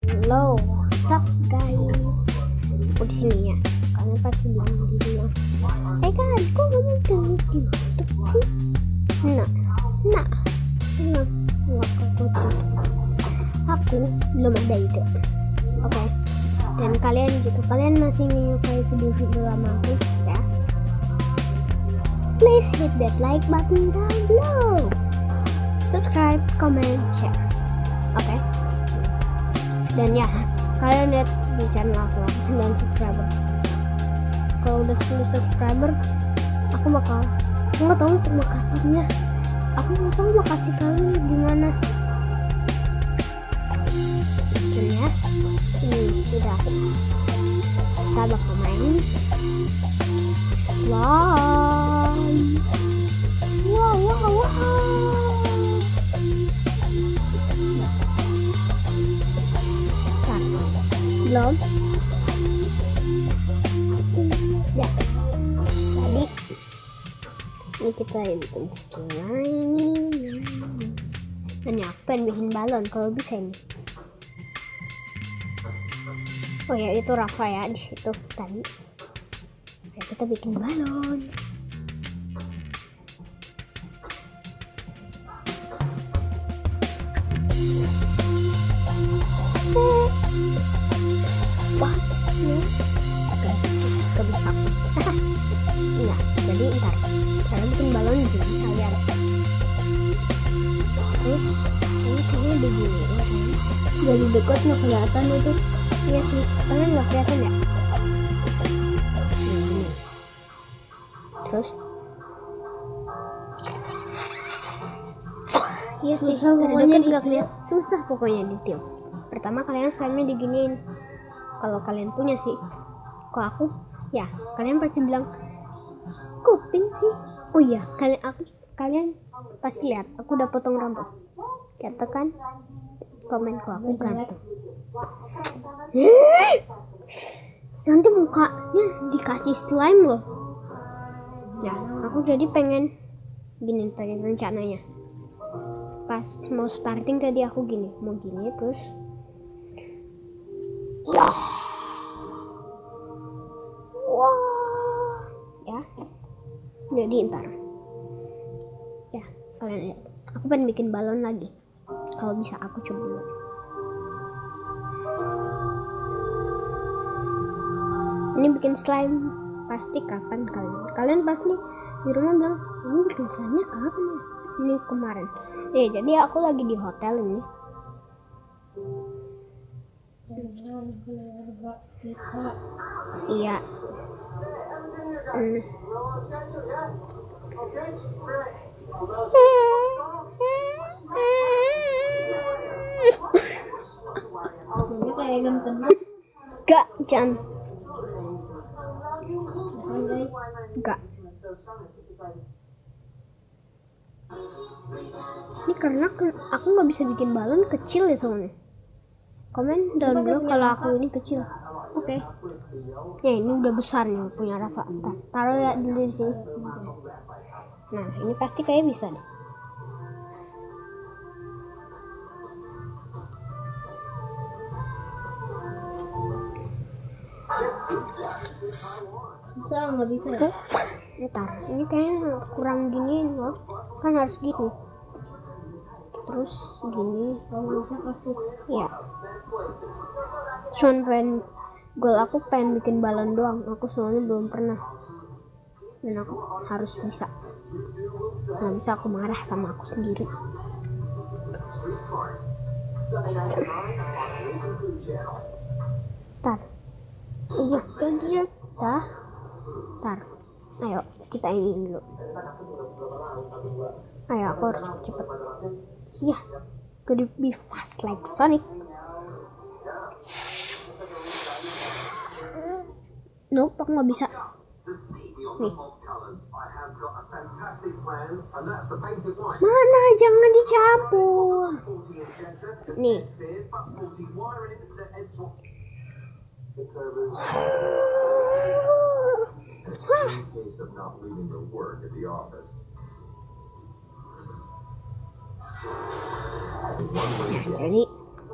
Halo, what's up guys? Aku di sini ya. Kalian pasti bilang gitu ya. Kan, kok kamu buat YouTube sih? Nah, aku belum ada ide. Oke. Dan kalian jika kalian masih menyukai video-video lama aku ya, please hit that like button down below. Subscribe, comment, share. Oke. Dan ya, kalian lihat di channel aku 9 subscriber. Kalau udah 10 subscriber, aku nggak tahu terima kasihnya. Aku nggak tahu makasih kalian gimana. Dan ya, ini udah kita bakal main slime. Wow. Belum ya, tadi ini kita bikin slime. Dan ya, aku pengen bikin balon kalau bisa ini. Oh ya, itu Rafa ya di situ tadi. Oke, kita bikin balon. Wah, oke, gak bisa. Enggak, jadi ntar kalian bikin balon gini kalian. Terus ini kayaknya begini ya kan? Dari dekat nggak kelihatan itu. Iya sih, kalian nggak kelihatan ya? Ini. Terus iya sih, dari dekat nggak kelihatan. Susah pokoknya detail. Pertama kalian slime diginiin. Kalau kalian punya sih, kalau aku ya kalian pasti bilang kuping sih. Oh iya, kalian pasti lihat aku udah potong rambut. Katakan komen kalau aku ganteng. Nanti mukanya dikasih slime loh. Ya, aku jadi pengen gini tadi rencananya. Pas mau starting tadi aku mau gini terus. Wah, ya. Jadi ntar. Ya, kalian lihat. Aku pengen bikin balon lagi. Kalau bisa aku coba dulu. Ini bikin slime pasti kapan kalian pasti di rumah bilang ini bikin slime-nya kapan ya? Ini kemarin. Jadi aku lagi di hotel ini. Iya. Ini kayak ganteng. Gak, jangan. Gak. Ini karena aku nggak bisa bikin balon kecil ya soalnya. Komen down dulu kalau aku ini kecil. Oke. Ya ini udah besar nih punya Rafa. Taruh ya dulu di sini. Nah ini pasti kayak bisa deh. Susah nggak bisa ya? Ntar ini kayaknya kurang gini loh. Kan harus gini. Terus gini. Kalau bisa kasih. Ya. Cuman aku pengen bikin balon doang. Aku soalnya belum pernah. Dan aku harus bisa. Nggak bisa aku marah sama aku sendiri. Tar. Iya, tar. Ayo, kita ini dulu. Ayo, aku harus cepet. Ya, could it be fast like Sonic? Nope, aku nggak bisa. Nih. Mana? Jangan dicampur. Nih. Jadi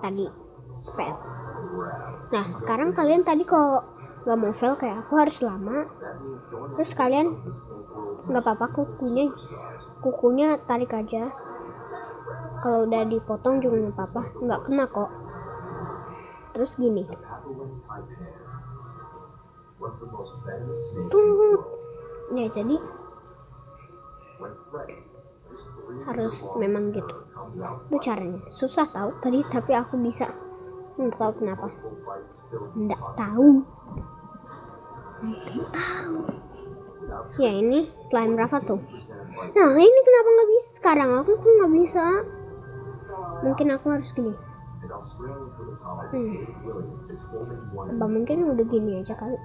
tadi fail. Nah sekarang kalian tadi kalau nggak mau fail kayak aku harus lama, terus kalian nggak apa-apa kukunya tarik aja. Kalau udah dipotong juga nggak apa-apa, nggak kena kok. Terus gini, ya jadi harus memang gitu. Itu caranya susah tahu tadi, tapi aku bisa. Nggak tahu kenapa. Nggak tahu. Ya ini slime Rafa tuh. Nah ini kenapa nggak bisa sekarang? Aku kok nggak bisa. Mungkin aku harus gini. Apa mungkin udah gini aja kali.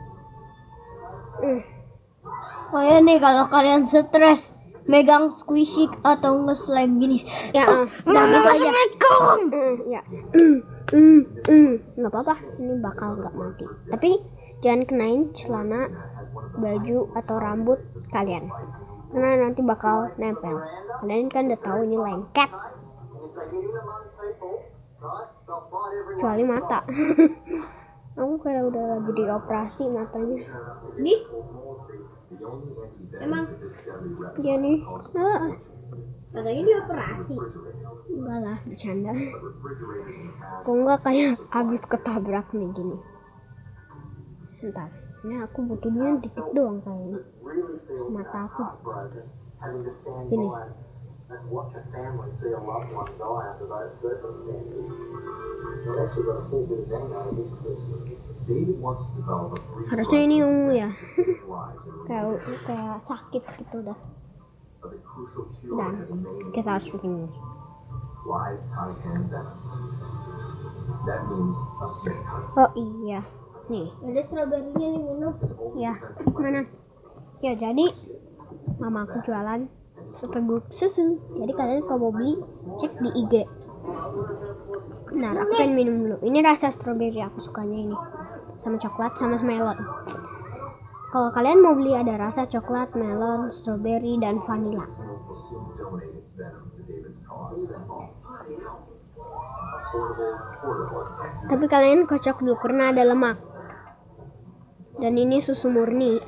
Oh ya nih, kalau kalian stres megang squishy atau nge-slime gini. Ya, Mama Assalamualaikum. Ya. Nggak apa-apa, ini bakal nggak mati. Tapi jangan kenain celana, baju atau rambut kalian, karena nanti bakal nempel. Kalian kan udah tahu ini lengket. Kecuali mata. Aku kayak udah lagi dioperasi matanya. Di? Emang? Iya nih. Katanya dioperasi. Enggak lah, bercanda. Kok enggak kayak abis ketabrak nih gini. Bentar, ini aku butuhnya dikit doang kayaknya. Semata aku. Ini. Harusnya ini ungu ya. kayak sakit gitu dah. Dan kita harus bikin ini. Oh iya, nih Ada strawberry-nya nih, minum. ya mana? Ya jadi mama aku jualan seteguk susu. Jadi kalian kalau mau beli cek di IG. Nah aku pengen minum dulu. Ini rasa strawberry, aku sukanya ini sama coklat sama melon. Kalau kalian mau beli ada rasa coklat, melon, strawberry, dan vanilla. Tapi kalian kocok dulu karena ada lemak. Dan ini susu murni.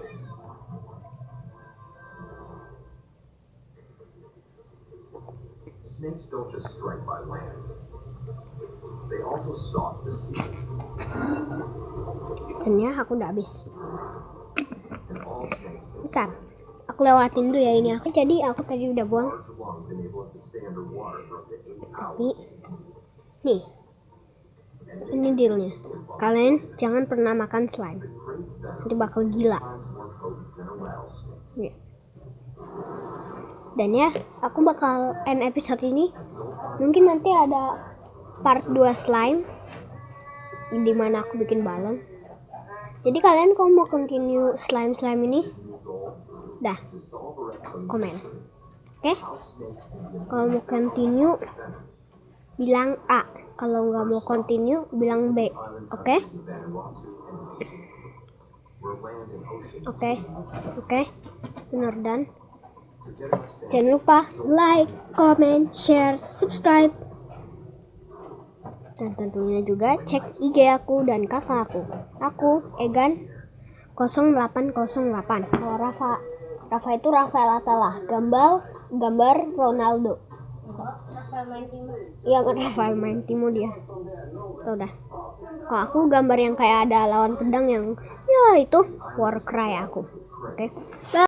Snakes don't just strike by land. They also stalk the seas. Dan ya aku udah habis. And all snakes Bentar, aku lewatin dulu ya ini. Aku tadi udah buang. large lungs enable it to stay underwater for up to 8 Tapi hours. nih, ini dealnya. Kalian jangan pernah makan slime. Crate's venom Nanti bakal gila. times more potent than a rattlesnake's. Ya. Dan ya, aku bakal end episode ini. Mungkin nanti ada part 2 slime, dimana aku bikin balon. Jadi kalian kalau mau continue slime ini, dah komen. Oke? Kalau mau continue bilang A. Kalau nggak mau continue bilang B. Oke? Oke. Bener dan. Jangan lupa like, comment, share, subscribe. Dan tentunya juga cek IG aku dan kakak aku. Aku Egan 0808. Kalau Rafa itu Rafael Atala. Gambar Ronaldo. Iya kan Rafael main Timo dia. Tuh dah. Kalau aku gambar yang kayak ada lawan pedang yang ya itu Warcry aku. Oke.